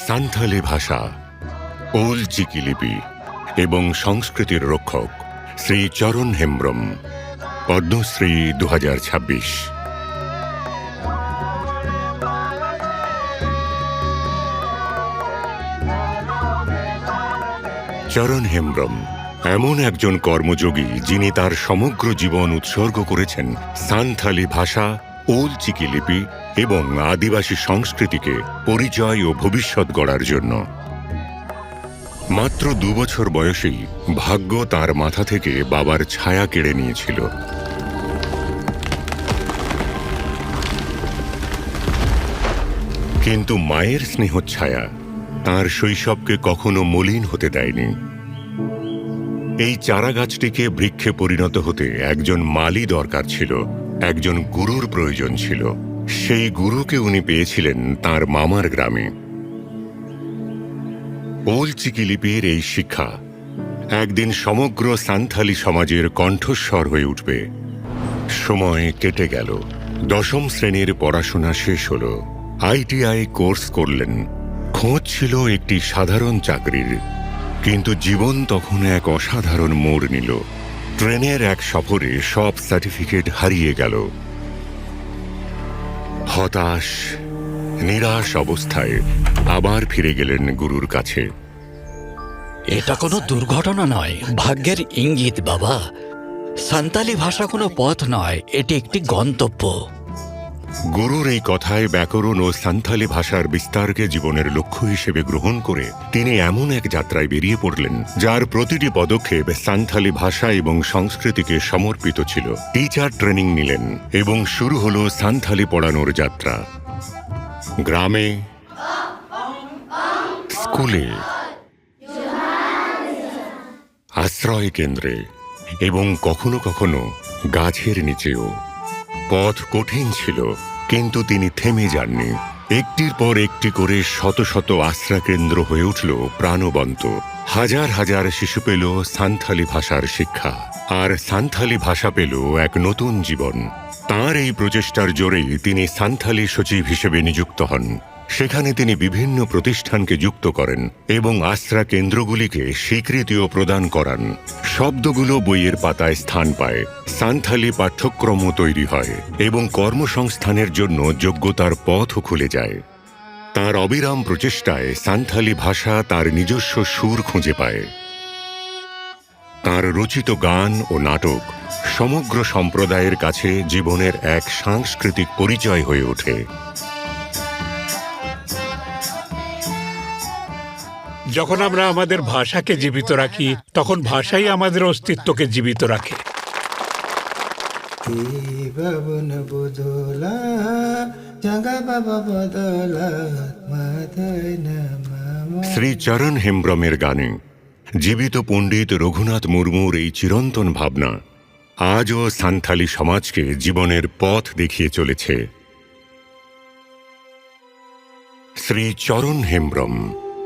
সান্থালি ভাষা, ওল চিকি লিপি এবং সংস্কৃতির রক্ষক শ্রী চরণ হেমব্রম, পদ্মশ্রী 2026। চরণ হেমব্রম এমন একজন কর্মযোগী যিনি তার সমগ্র জীবন উৎসর্গ করেছেন সান্থালি ভাষা, ওল চিকি লিপি এবং আদিবাসী সংস্কৃতিকে পরিচয় ও ভবিষ্যৎ গড়ার জন্য। মাত্র 2 বছর বয়সেই ভাগ্য তার মাথা থেকে বাবার ছায়া কেড়ে নিয়েছিল। কিন্তু মায়ের স্নেহচ্ছায়া তাঁর শৈশবকে কখনো মলিন হতে দেয়নি। এই চারাগাছটিকে বৃক্ষে পরিণত হতে একজন মালি দরকার ছিল, একজন গুরুর প্রয়োজন ছিল। সেই গুরুকে উনি পেয়েছিলেন তাঁর মামার গ্রামে। ওল চিকি লিপির এই শিক্ষা একদিন সমগ্র সান্থালি সমাজের কণ্ঠস্বর হয়ে উঠবে। সময় কেটে গেল। 10ম শ্রেণীর পড়াশোনা শেষ হল। ITI কোর্স করলেন। খোঁজ ছিল একটি সাধারণ চাকরির। কিন্তু জীবন তখন এক অসাধারণ মোড় নিল। ট্রেনের এক সফরে সব সার্টিফিকেট হারিয়ে গেল। হতাশ, নিরাশ অবস্থায় আবার ফিরে গেলেন গুরুর কাছে। এটা কোনো দুর্ঘটনা নয়, ভাগ্যের ইঙ্গিত বাবা। সান্তালি ভাষা কোনো পথ নয়, এটি একটি গন্তব্য। গুরুর এই কথায় ব্যাকরণ ও সান্থালি ভাষার বিস্তারকে জীবনের লক্ষ্য হিসেবে গ্রহণ করে তিনি এমন এক যাত্রায় বেরিয়ে পড়লেন যার প্রতিটি পদক্ষেপ সান্থালি ভাষা এবং সংস্কৃতিকে সমর্পিত ছিল। টিচার ট্রেনিং নিলেন এবং শুরু হলো সান্থালি পড়ানোর যাত্রা। গ্রামে, স্কুলে, আশ্রয় কেন্দ্রে এবং কখনো কখনো গাছের নিচেও। পথ কঠিন ছিল, কিন্তু তিনি থেমে যাননি। একটির পর একটি করে শত শত আশ্রয়কেন্দ্র হয়ে উঠল প্রাণবন্ত। হাজার হাজার শিশু পেল সান্থালি ভাষার শিক্ষা, আর সান্থালি ভাষা পেল এক নতুন জীবন। তাঁর এই প্রচেষ্টার জোরেই তিনি সান্থালি সচিব হিসেবে নিযুক্ত হন। সেখানে তিনি বিভিন্ন প্রতিষ্ঠানকে যুক্ত করেন এবং আশ্রয় কেন্দ্রগুলিকে স্বীকৃতিও প্রদান করান। শব্দগুলো বইয়ের পাতায় স্থান পায়, সান্থালি পাঠ্যক্রমও তৈরি হয় এবং কর্মসংস্থানের জন্য যোগ্যতার পথও খুলে যায়। তাঁর অবিরাম প্রচেষ্টায় সান্থালি ভাষা তার নিজস্ব সুর খুঁজে পায়। তাঁর রচিত গান ও নাটক সমগ্র সম্প্রদায়ের কাছে জীবনের এক সাংস্কৃতিক পরিচয় হয়ে ওঠে। যখন আমরা আমাদের ভাষাকে জীবিত রাখি, তখন ভাষাই আমাদের অস্তিত্বকে জীবিত রাখে। শ্রী চরণ হেমব্রমের গানে জীবিত পণ্ডিত রঘুনাথ মুর্মুর এই চিরন্তন ভাবনা আজও সান্থালি সমাজকে জীবনের পথ দেখিয়ে চলেছে। শ্রী চরণ হেমব্রম,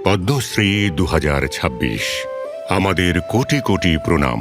পদ্মশ্রী 2026। আমাদের কোটি কোটি প্রণাম।